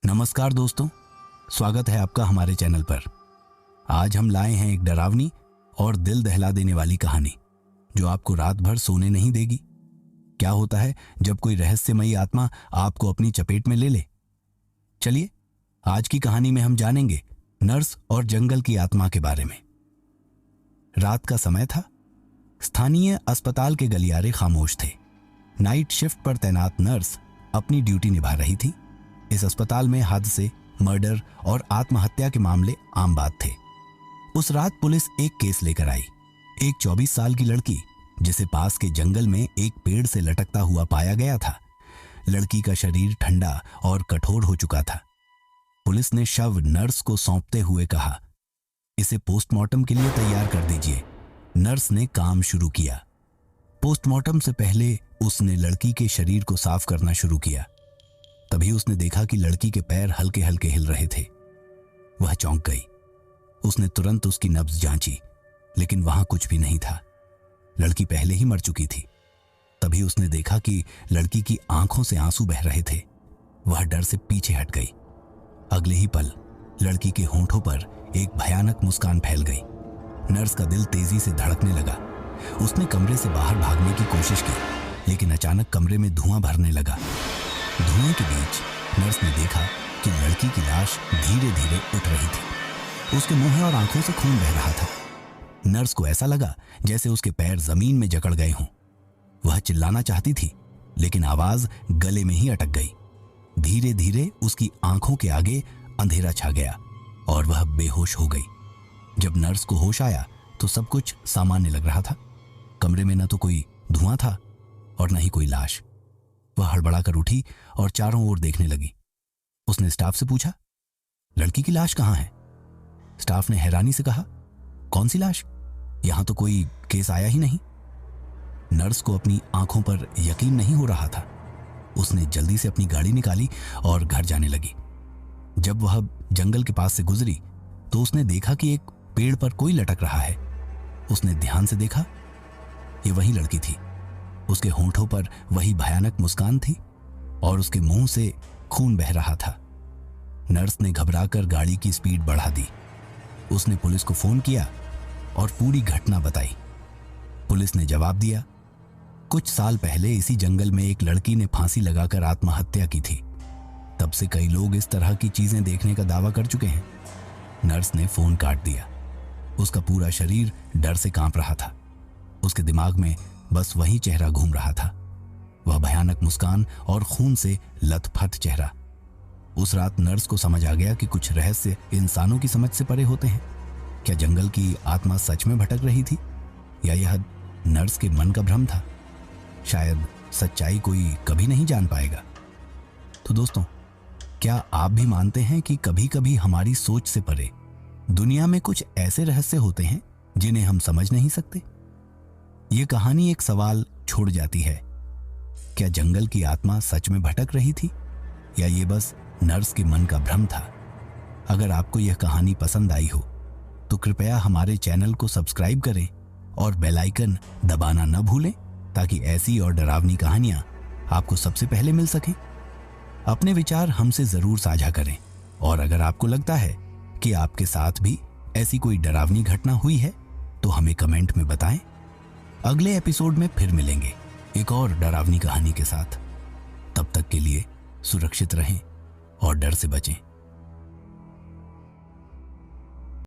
नमस्कार दोस्तों, स्वागत है आपका हमारे चैनल पर। आज हम लाए हैं एक डरावनी और दिल दहला देने वाली कहानी जो आपको रात भर सोने नहीं देगी। क्या होता है जब कोई रहस्यमयी आत्मा आपको अपनी चपेट में ले ले? चलिए, आज की कहानी में हम जानेंगे नर्स और जंगल की आत्मा के बारे में। रात का समय था। स्थानीय अस्पताल के गलियारे खामोश थे। नाइट शिफ्ट पर तैनात नर्स अपनी ड्यूटी निभा रही थी। इस अस्पताल में हादसे, मर्डर और आत्महत्या के मामले आम बात थे। उस रात पुलिस एक केस लेकर आई। एक 24 साल की लड़की जिसे पास के जंगल में एक पेड़ से लटकता हुआ पाया गया था। लड़की का शरीर ठंडा और कठोर हो चुका था। पुलिस ने शव नर्स को सौंपते हुए कहा, इसे पोस्टमार्टम के लिए तैयार कर दीजिए। नर्स ने काम शुरू किया। पोस्टमार्टम से पहले उसने लड़की के शरीर को साफ करना शुरू किया। तभी उसने देखा कि लड़की के पैर हल्के हल्के हिल रहे थे। वह चौंक गई। उसने तुरंत उसकी नब्ज जांची, लेकिन वहां कुछ भी नहीं था। लड़की पहले ही मर चुकी थी। तभी उसने देखा कि लड़की की आंखों से आंसू बह रहे थे। वह डर से पीछे हट गई। अगले ही पल लड़की के होंठों पर एक भयानक मुस्कान फैल गई। नर्स का दिल तेजी से धड़कने लगा। उसने कमरे से बाहर भागने की कोशिश की, लेकिन अचानक कमरे में धुआं भरने लगा। धुएं के बीच नर्स ने देखा कि लड़की की लाश धीरे धीरे उठ रही थी। उसके मुंह और आंखों से खून बह रहा था। नर्स को ऐसा लगा जैसे उसके पैर जमीन में जकड़ गए हों। वह चिल्लाना चाहती थी, लेकिन आवाज गले में ही अटक गई। धीरे धीरे उसकी आंखों के आगे अंधेरा छा गया और वह बेहोश हो गई। जब नर्स को होश आया तो सब कुछ सामान्य लग रहा था। कमरे में न तो कोई धुआं था और न ही कोई लाश। वह हड़बड़ाकर उठी और चारों ओर देखने लगी। उसने स्टाफ से पूछा, लड़की की लाश कहां है? स्टाफ ने हैरानी से कहा, कौन सी लाश? यहां तो कोई केस आया ही नहीं। नर्स को अपनी आंखों पर यकीन नहीं हो रहा था। उसने जल्दी से अपनी गाड़ी निकाली और घर जाने लगी। जब वह जंगल के पास से गुजरी तो उसने देखा कि एक पेड़ पर कोई लटक रहा है। उसने ध्यान से देखा, ये वही लड़की थी। उसके होंठों पर वही भयानक मुस्कान थी और उसके मुंह से खून बह रहा था। नर्स ने घबराकर गाड़ी की स्पीड बढ़ा दी। उसने पुलिस को फोन किया और पूरी घटना बताई। पुलिस ने जवाब दिया, कुछ साल पहले इसी जंगल में एक लड़की ने फांसी लगाकर आत्महत्या की थी। तब से कई लोग इस तरह की चीजें देखने का दावा कर चुके हैं। नर्स ने फोन काट दिया। उसका पूरा शरीर डर से कांप रहा था। उसके दिमाग में बस वही चेहरा घूम रहा था, वह भयानक मुस्कान और खून से लथपथ चेहरा। उस रात नर्स को समझ आ गया कि कुछ रहस्य इंसानों की समझ से परे होते हैं। क्या जंगल की आत्मा सच में भटक रही थी या यह नर्स के मन का भ्रम था? शायद सच्चाई कोई कभी नहीं जान पाएगा। तो दोस्तों, क्या आप भी मानते हैं कि कभी कभी हमारी सोच से परे दुनिया में कुछ ऐसे रहस्य होते हैं जिन्हें हम समझ नहीं सकते? ये कहानी एक सवाल छोड़ जाती है, क्या जंगल की आत्मा सच में भटक रही थी या ये बस नर्स के मन का भ्रम था? अगर आपको यह कहानी पसंद आई हो तो कृपया हमारे चैनल को सब्सक्राइब करें और बेल आइकन दबाना न भूलें, ताकि ऐसी और डरावनी कहानियां आपको सबसे पहले मिल सकें। अपने विचार हमसे जरूर साझा करें और अगर आपको लगता है कि आपके साथ भी ऐसी कोई डरावनी घटना हुई है तो हमें कमेंट में बताएं। अगले एपिसोड में फिर मिलेंगे एक और डरावनी कहानी के साथ। तब तक के लिए सुरक्षित रहें और डर से बचें।